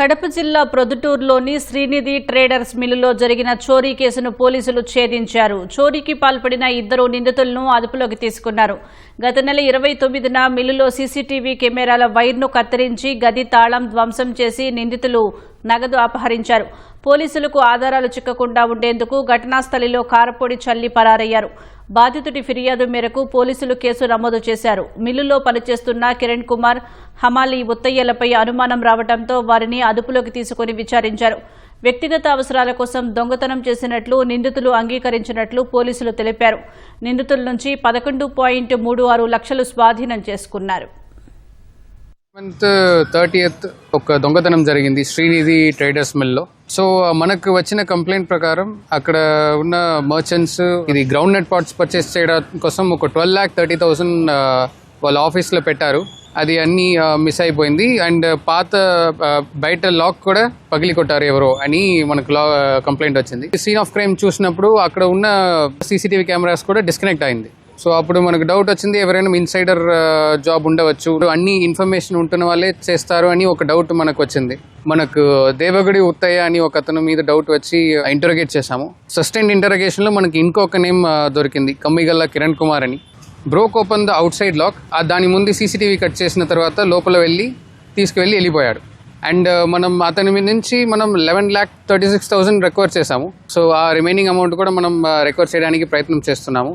కడప జిల్లా ప్రొద్దుటూరులోని శ్రీనిధి ట్రేడర్స్ మిల్లులో జరిగిన చోరీ కేసును పోలీసులు ఛేదించారు. చోరీకి పాల్పడిన ఇద్దరు నిందితులను అదుపులోకి తీసుకున్నారు. గత నెల 29న మిల్లులో సీసీటీవీ కెమెరాల వైర్ను కత్తిరించి గది తాళం ధ్వంసం చేసి నిందితులు నగదు అపహరించారు. పోలీసులకు ఆధారాలు చిక్కకుండా ఉండేందుకు ఘటనా స్థలిలో కారపొడి చల్లి పరారయ్యారు. బాధితుడి ఫిర్యాదు మేరకు పోలీసులు కేసు నమోదు చేశారు. మిల్లులో పనిచేస్తున్న కిరణ్ కుమార్, హమాలి ఉత్తయ్యలపై అనుమానం రావడంతో వారిని అదుపులోకి తీసుకుని విచారించారు. వ్యక్తిగత అవసరాల కోసం దొంగతనం చేసినట్లు నిందితులు అంగీకరించినట్లు పోలీసులు తెలిపారు. నిందితుల నుంచి 11.36 లక్షలు స్వాధీనం చేసుకున్నారు. 30th ఒక దొంగతనం జరిగింది శ్రీనిధి ట్రేడర్స్ మిల్లో. సో మనకు వచ్చిన కంప్లైంట్ ప్రకారం అక్కడ ఉన్న మర్చెంట్స్ ఇది గ్రౌండ్ నట్ పాట్స్ పర్చేస్ చేయడం కోసం ఒక 12,30,000 వాళ్ళ ఆఫీస్లో పెట్టారు. అది అన్నీ మిస్ అయిపోయింది. అండ్ పాత బయట లాక్ కూడా పగిలి కొట్టారు ఎవరో అని మనకు కంప్లైంట్ వచ్చింది. సీన్ ఆఫ్ క్రైమ్ చూసినప్పుడు అక్కడ ఉన్న సీసీటీవీ కెమెరాస్ కూడా డిస్కనెక్ట్ అయింది. సో అప్పుడు మనకు డౌట్ వచ్చింది, ఎవరైనా ఇన్సైడర్ జాబ్ ఉండవచ్చు, అన్ని ఇన్ఫర్మేషన్ ఉంటున్న వాళ్ళే చేస్తారు అని ఒక డౌట్ మనకు వచ్చింది. మనకు దేవగుడి ఉత్తయ్య అని ఒక అతను మీద డౌట్ వచ్చి ఇంటరోగేట్ చేశాము. సస్టైన్డ్ ఇంటరోగేషన్లో మనకి ఇంకొక నేమ్ దొరికింది, కమ్మిగల్ల కిరణ్ కుమార్ అని. Broke open the outside lock. దాని ముందు సీసీటీవీ కట్ చేసిన తర్వాత లోపల వెళ్ళిపోయాడు. అండ్ మనం అతని మీద నుంచి మనం 11,36,000 రికవర్ చేశాము. సో ఆ రిమైనింగ్ అమౌంట్ కూడా మనం రికవర్ చేయడానికి ప్రయత్నం చేస్తున్నాము.